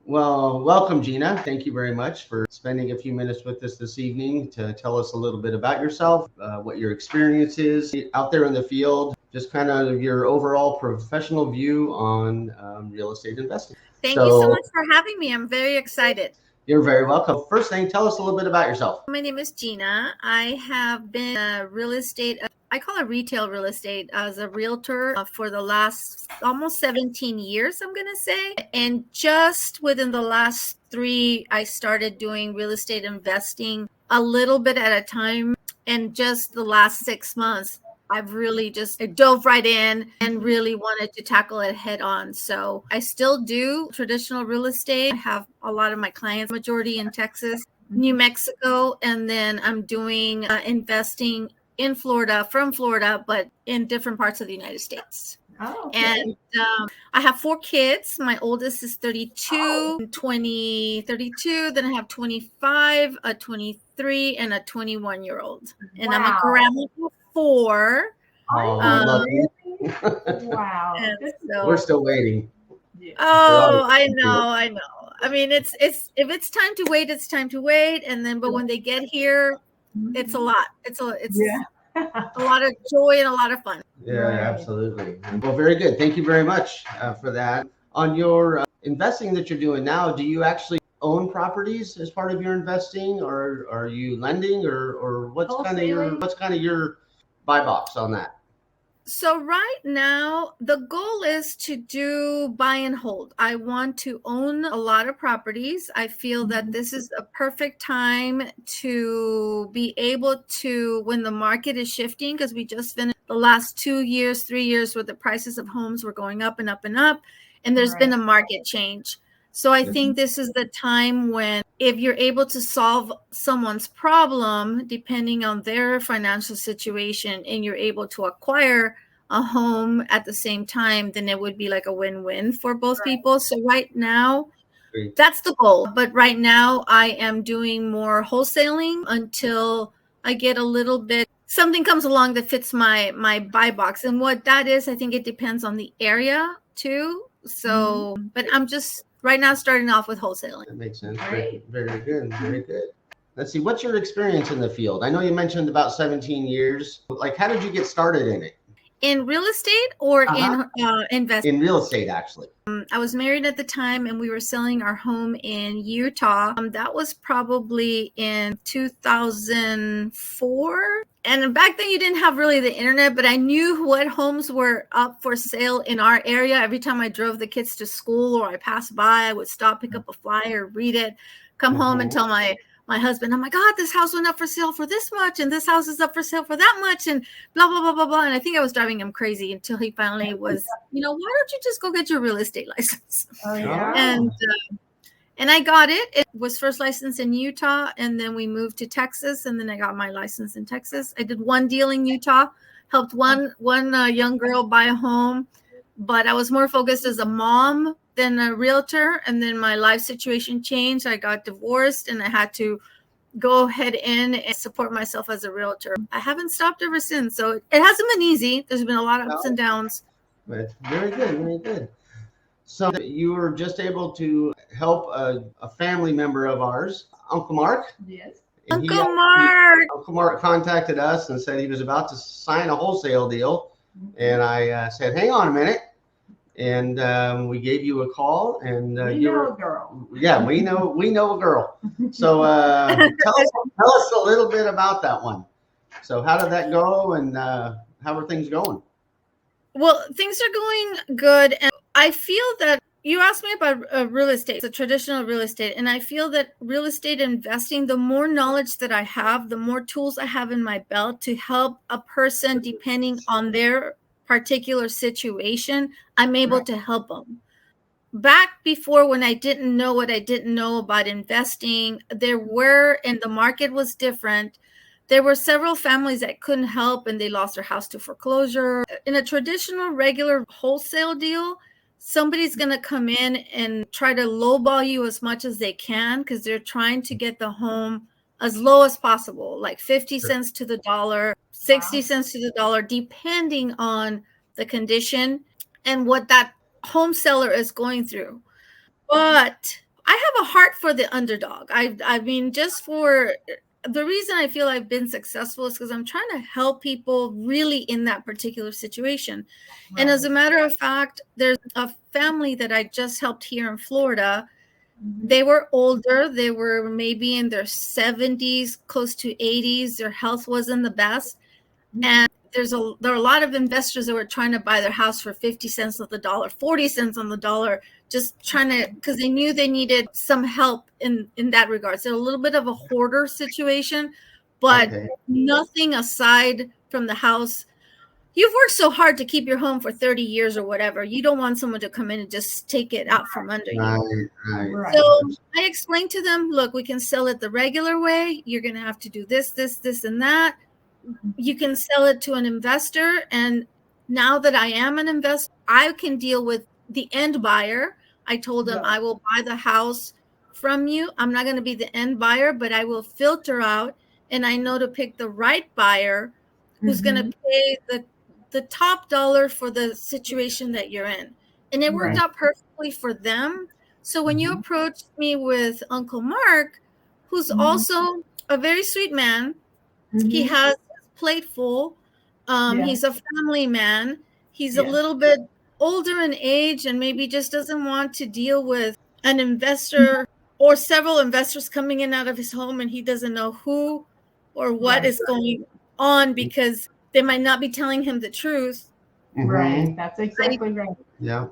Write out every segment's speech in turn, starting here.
Well, welcome, Gina. Thank you very much for spending a few minutes with us this evening to tell us a little bit about yourself, what your experience is out there in the field, just kind of your overall professional view on real estate investing. Thank you so So, much for having me. I'm very excited. you're very welcome. First thing, tell us a little bit about yourself. My name is Gena. I have been a real estate, I call it retail real estate, as a realtor for the last almost 17 years, I'm going to say. And just within the last three, I started doing real estate investing a little bit at a time. And just the last 6 months, I've really just dove right in and really wanted to tackle it head on. So I still do traditional real estate. I have a lot of my clients, majority in Texas, New Mexico, and then I'm doing investing in Florida, from Florida, but in different parts of the United States. Oh, okay. And I have four kids. My oldest is 32, 32. Then I have 25, a 23, and a 21-year-old. And I'm a Wow. grandma of four. Oh, Um, lucky. Wow. And so, We're still waiting. Yeah. oh, I know. I mean, it's if it's time to wait, it's time to wait. And then, but when they get here, it's a lot. It's Yeah. a lot of joy and a lot of fun. Yeah, Right. absolutely. Well, very good. Thank you very much for that. On your investing that you're doing now, do you actually own properties as part of your investing, or are you lending, or Wholesaling? what's kind of your buy box on that? So right now, the goal is to do buy and hold. I want to own a lot of properties. I feel that this is a perfect time to be able to, when the market is shifting, because we just finished the last 2 years, 3 years where the prices of homes were going up and up and up, and there's been a market change. So I think this is the time when, if you're able to solve someone's problem, depending on their financial situation, and you're able to acquire a home at the same time, then it would be like a win-win for both people. So right now, Great. that's the goal. But right now, I am doing more wholesaling until I get a little bit, something comes along that fits my buy box. And what that is, I think it depends on the area too. So, but I'm just right now starting off with wholesaling. That makes sense. Great. Very good. Very good. Let's see. What's your experience in the field? I know you mentioned about 17 years. Like, how did you get started in it? In real estate or in investing? In real estate, actually. I was married at the time and we were selling our home in Utah. That was probably in 2004. And back then you didn't have really the internet, but I knew what homes were up for sale in our area. Every time I drove the kids to school or I passed by, I would stop, pick up a flyer, read it, come home and tell my husband, oh my God, this house went up for sale for this much, and this house is up for sale for that much, and blah, blah, blah, blah, blah. And I think I was driving him crazy until he finally was, why don't you just go get your real estate license? Oh, yeah. And I got it. It was first licensed in Utah, and then we moved to Texas, and then I got my license in Texas. I did one deal in Utah, helped one young girl buy a home, but I was more focused as a mom than a realtor. And then my life situation changed. I got divorced and I had to go ahead in and support myself as a realtor. I haven't stopped ever since. So it hasn't been easy. There's been a lot of ups and downs. But very good. Very good. So you were just able to help a family member of ours, Uncle Mark. Yes. And Uncle Mark. Uncle Mark contacted us and said he was about to sign a wholesale deal. And I said, hang on a minute. And we gave you a call, and We know a girl. Yeah, we know a girl. So tell us a little bit about that one. So how did that go, and how are things going? Well, things are going good, and I feel that you asked me about real estate, the traditional real estate, and I feel that real estate investing, the more knowledge that I have, the more tools I have in my belt to help a person depending on their particular situation, I'm able to help them. Back before, when I didn't know what I didn't know about investing, and the market was different. There were several families that couldn't help and they lost their house to foreclosure. In a traditional, regular wholesale deal, somebody's going to come in and try to lowball you as much as they can because they're trying to get the home as low as possible, like 50 cents to the dollar, 60 cents to the dollar, depending on the condition and what that home seller is going through. But heart for the underdog. I mean, just for the reason I feel I've been successful is because I'm trying to help people really in that particular situation. Right. And as a matter of fact, there's a family that I just helped here in Florida. They were older. They were maybe in their 70s, close to 80s. Their health wasn't the best. And there are a lot of investors that were trying to buy their house for 50 cents on the dollar, 40 cents on the dollar, just trying to, because they knew they needed some help in that regard. So a little bit of a hoarder situation, but nothing aside from the house. You've worked so hard to keep your home for 30 years or whatever. You don't want someone to come in and just take it out from under you. Right. So I explained to them, look, we can sell it the regular way. You're going to have to do this, this, this, and that. You can sell it to an investor. And now that I am an investor, I can deal with the end buyer. I told them I will buy the house from you. I'm not going to be the end buyer, but I will filter out, and I know to pick the right buyer who's going to pay the top dollar for the situation that you're in. And it worked out perfectly for them. So when you approached me with Uncle Mark, who's also a very sweet man, he has his plate full. He's a family man. He's a little bit older in age and maybe just doesn't want to deal with an investor or several investors coming in out of his home, and he doesn't know who or what is going on because they might not be telling him the truth. Right. That's exactly right. Yeah.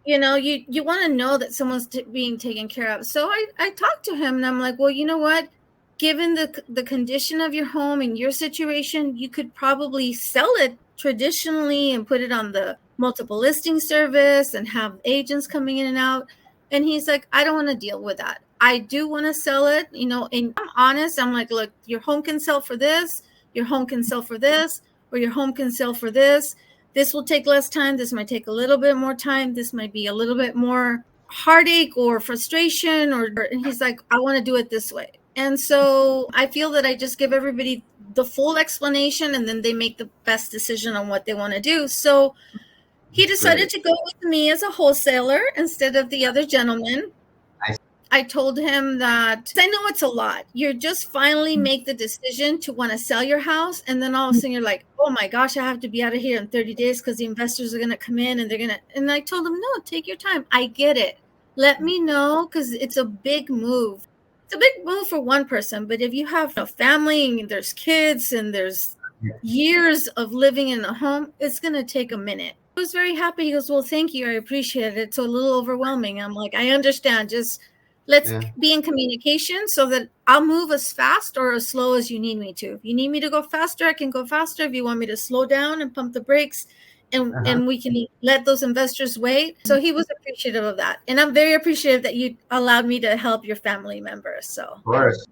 You know, you want to know that someone's being taken care of. So I talked to him and I'm like, well, you know what? Given the condition of your home and your situation, you could probably sell it traditionally and put it on the multiple listing service and have agents coming in and out. And he's like, I don't want to deal with that. I do want to sell it, you know, and I'm honest. I'm like, look, your home can sell for this, your home can sell for this, or your home can sell for this. This will take less time. This might take a little bit more time. This might be a little bit more heartache or frustration. And he's like, I want to do it this way. And so I feel that I just give everybody the full explanation and then they make the best decision on what they want to do. So he decided to go with me as a wholesaler instead of the other gentleman. I told him that I know it's a lot. You just finally make the decision to want to sell your house. And then all of a sudden you're like, oh my gosh, I have to be out of here in 30 days because the investors are going to come in and they're going to. And I told him, no, take your time. I get it. Let me know because it's a big move. It's a big move for one person. But if you have a family and there's kids and there's years of living in a home, it's going to take a minute. I was very happy. He goes, well, thank you. I appreciate it. It's a little overwhelming. I'm like, I understand. Just let's be in communication so that I'll move as fast or as slow as you need me to. If you need me to go faster, I can go faster. If you want me to slow down and pump the brakes, and we can let those investors wait. So he was appreciative of that. And I'm very appreciative that you allowed me to help your family members. So of course.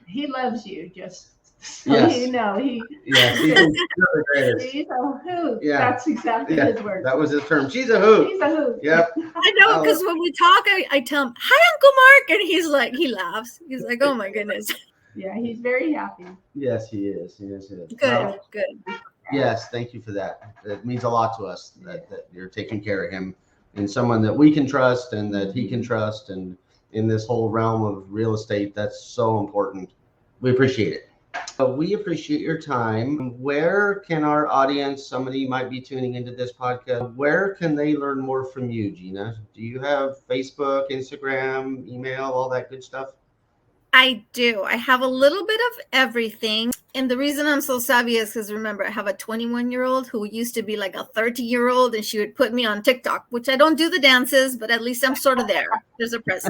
He loves you, just so you know. He's a hoot. Yeah. That's exactly his word. That was his term. She's a hoot. He's a hoot. Yep. I know, because when we talk, I tell him, hi, Uncle Mark. And he's like, he laughs. He's like, oh my goodness. Yeah, he's very happy. Yes, he is. He is. Good. Yes, thank you for that. It means a lot to us that you're taking care of him and someone that we can trust and that he can trust. And in this whole realm of real estate, that's so important. We appreciate it. We appreciate your time. Where can our audience, somebody might be tuning into this podcast, where can they learn more from you, Gena? Do you have Facebook, Instagram, email, all that good stuff? I do. I have a little bit of everything. And the reason I'm so savvy is because, remember, I have a 21-year-old who used to be like a 30-year-old, and she would put me on TikTok, which I don't do the dances, but at least I'm sort of there. There's a press.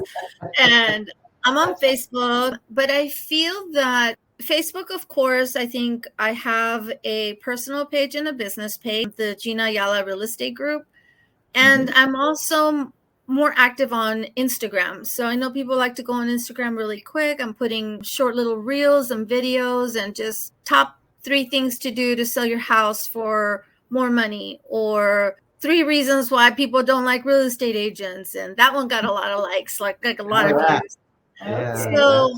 And I'm on Facebook, but I feel that Facebook, of course, I think I have a personal page and a business page, the Gena Ayala Real Estate Group. And I'm also more active on Instagram. So I know people like to go on Instagram really quick. I'm putting short little reels and videos and just top 3 things to do to sell your house for more money, or 3 reasons why people don't like real estate agents. And that one got a lot of likes, like a lot of views. So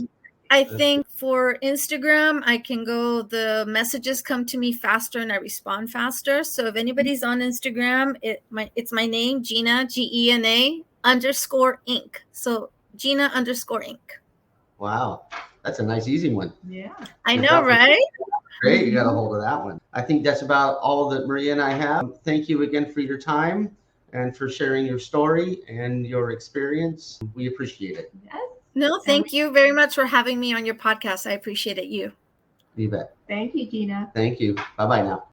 I think for Instagram, I can go, the messages come to me faster and I respond faster. So if anybody's on Instagram, it's my name, Gena, Gena _Inc. So Gena_Inc. Wow. That's a nice, easy one. Yeah. I know, right? Great. You got a hold of that one. I think that's about all that Maria and I have. Thank you again for your time and for sharing your story and your experience. We appreciate it. Yes. No, thank you very much for having me on your podcast. I appreciate it. You bet. Thank you, Gena. Thank you. Bye-bye now.